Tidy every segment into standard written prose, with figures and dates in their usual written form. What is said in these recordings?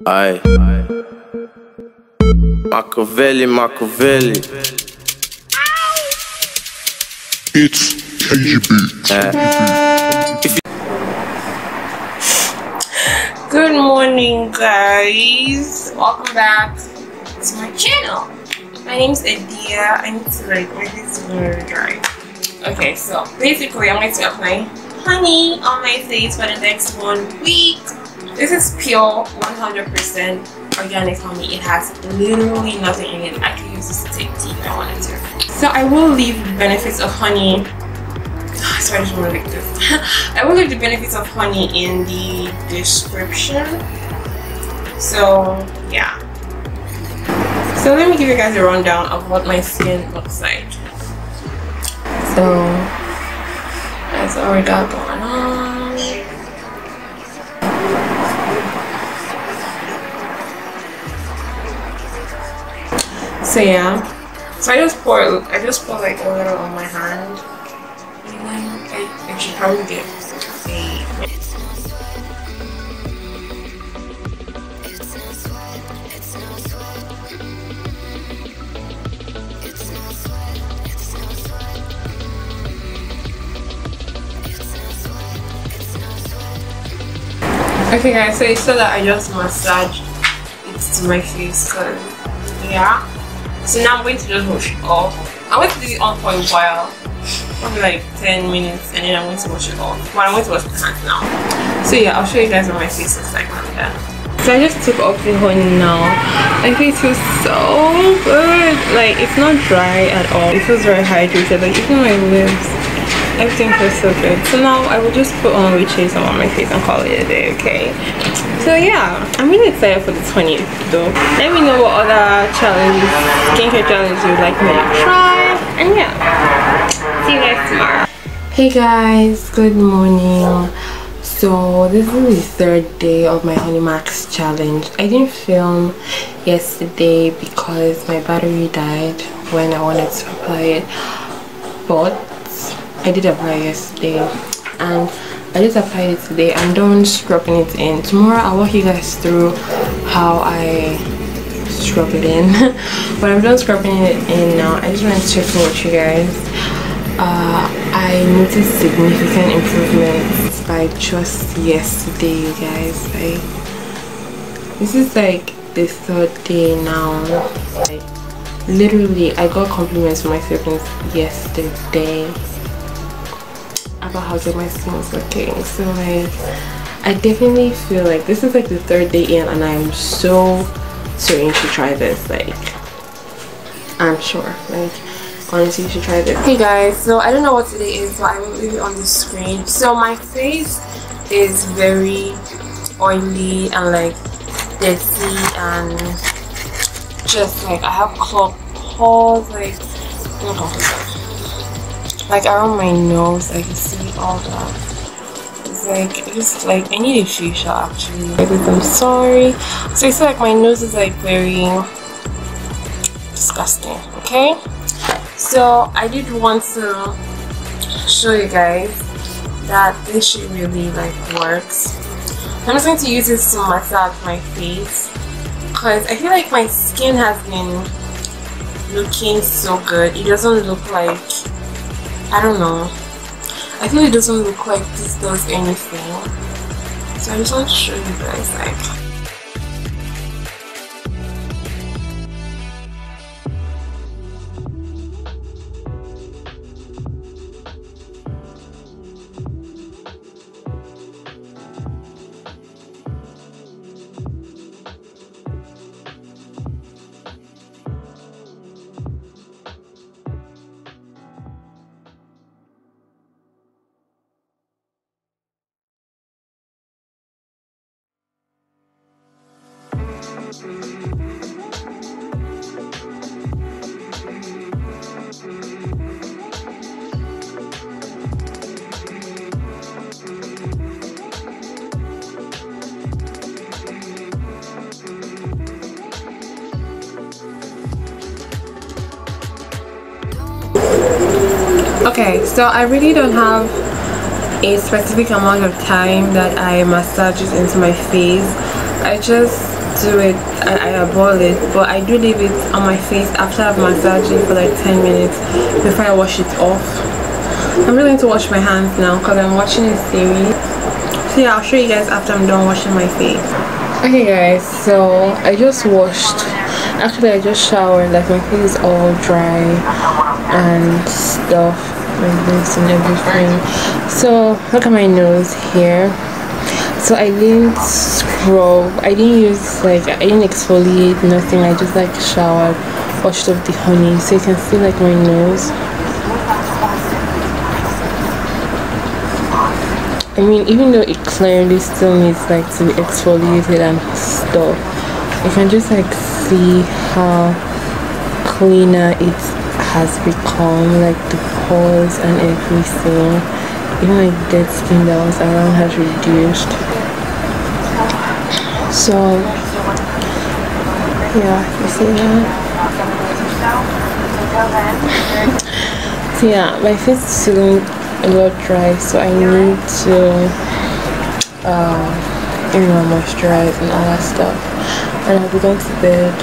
Aye. Machiavelli. It's KGB. Good morning, guys. Welcome back to my channel. My name's Adiah. I need to make this very dry. Okay, so basically I'm going to apply honey on my face for the next 1 week. This is pure 100% organic honey. It has literally nothing in it. I could use this to take tea if I wanted to. So I will leave the benefits of honey. Sorry, I just want to like this. I will leave the benefits of honey in the description. So yeah. So let me give you guys a rundown of what my skin looks like. So that's all we got going on. So yeah, so I just pour like a little on my hand, and then I should probably get a. Okay guys, so it's so that I just massage it to my face, cause yeah. So now I'm going to just wash it off. I'm going to do it on for a while, probably like 10 minutes, and then I'm going to wash it off. Well, I'm going to wash my hands now. So yeah, I'll show you guys what my face looks like now. Yeah. So I just took off the honey now. My face feels so good. Like, it's not dry at all. It feels very hydrated. Like, even my lips, everything feels so good. So now I will just put on witches on my face and call it a day, okay? So yeah, I'm really excited for the 20th though. Let me know what other challenges, skincare challenges you would like me to try. And yeah, see you guys tomorrow. Hey guys, good morning. So this is the 3rd day of my Honey Max challenge. I didn't film yesterday because my battery died when I wanted to apply it, but I did apply yesterday and I just applied it today. I'm done scrubbing it in. Tomorrow I'll walk you guys through how I scrub it in. But I'm done scrubbing it in now. I just wanted to check in with you guys. I noticed significant improvements like just yesterday, you guys. Like, this is like the 3rd day now. Like, literally I got compliments from my siblings yesterday about how good my skin was looking. So like, I definitely feel like this is like the 3rd day in and I'm so certain to try this. Like, I'm sure, like, honestly you should try this. Hey guys, so I don't know what today is, but I will leave it on the screen. So my face is very oily and like dirty and just like I have clogged pores, like around my nose. I can see all that. It's like, just like I need a facial actually. I'm sorry. So it's like my nose is like very disgusting. Okay, so I did want to show you guys that this shit really like works. I'm just going to use this to massage my face because I feel like my skin has been looking so good. It doesn't look like, I don't know, I feel it doesn't look like this does anything. So I just want to show you guys like. Okay, so I really don't have a specific amount of time that I massage it into my face. I just do it, I eyeball it, but I do leave it on my face after I've massaged it for like 10 minutes before I wash it off. I'm really going to wash my hands now because I'm watching a series. So yeah, I'll show you guys after I'm done washing my face. Okay guys, so I just washed, actually I just showered, like my face is all dry and stuff, my lips and everything. So look at my nose here. So I didn't scrub, I didn't use, like, I didn't exfoliate, nothing. I just like showered, washed off the honey, so you can see like my nose. I mean, even though it clearly still needs like to be exfoliated and stuff, you can just like see how cleaner it has become, like the pores and everything. Even like dead skin that was around has reduced. So yeah, you see that? So yeah, my face is still a lot dry, so I need to moisturize and all that stuff. And I'll be going to bed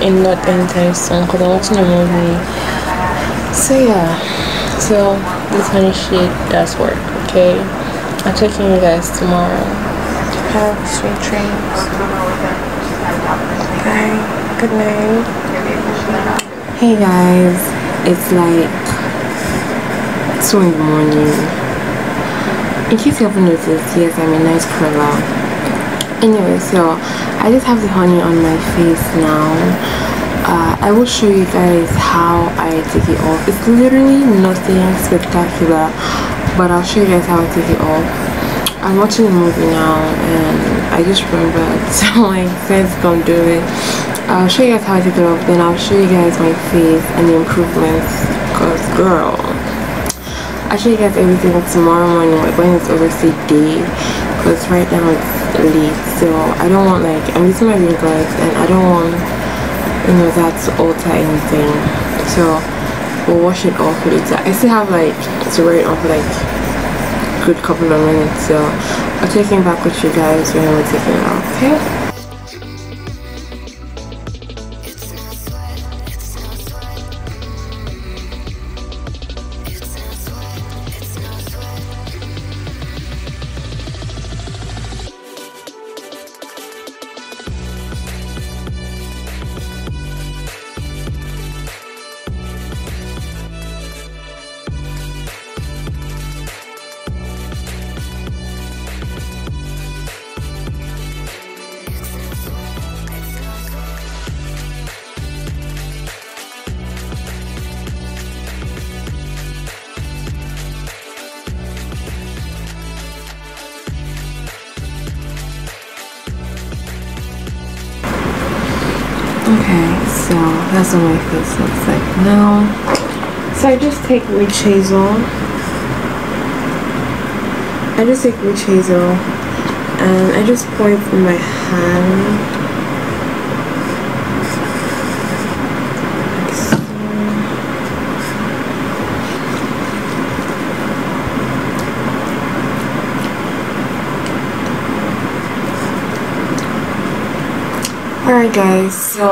in not anytime soon because I'm watching a movie. So yeah, so this honey shade does work. Okay, I'll check in you guys tomorrow. Have sweet dreams. Bye. Good night. Hey guys, it's like 2 in the morning. In case you haven't noticed, yes, I'm a night crawler. Anyway, so I just have the honey on my face now. I will show you guys how I take it off. It's literally nothing spectacular, but I'll show you guys how I take it off. I'm watching a movie now and I just remembered, so like, let's go do it. I'll show you guys how I take it off, then I'll show you guys my face and the improvements, cause girl, I'll show you guys everything tomorrow morning, like when it's obviously day, because right now it's late, so I don't want, like, I'm using my ring light and I don't want, you know, that to alter anything. So we'll wash it off later. I still have like to wear it off for like a good couple of minutes, so I'll check in back with you guys when we're taking it off. Okay. Okay, so that's what my face looks like now. So I just take witch hazel. And I just pour it in my hand. Like so. Alright guys, so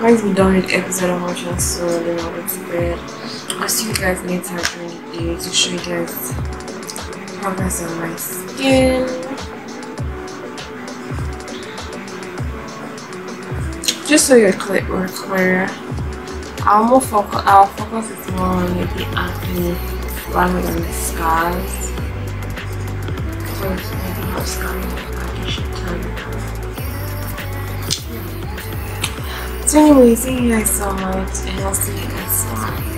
once we're done with the episode I'm watching, so then I'll go to bed. I'll see you guys later during the day to show you guys progress on my skin. Just so you're clear, I'll focus it more on maybe acne rather than the scars. Because maybe your scars. So anyway, thank you guys so much, and I'll see you guys soon.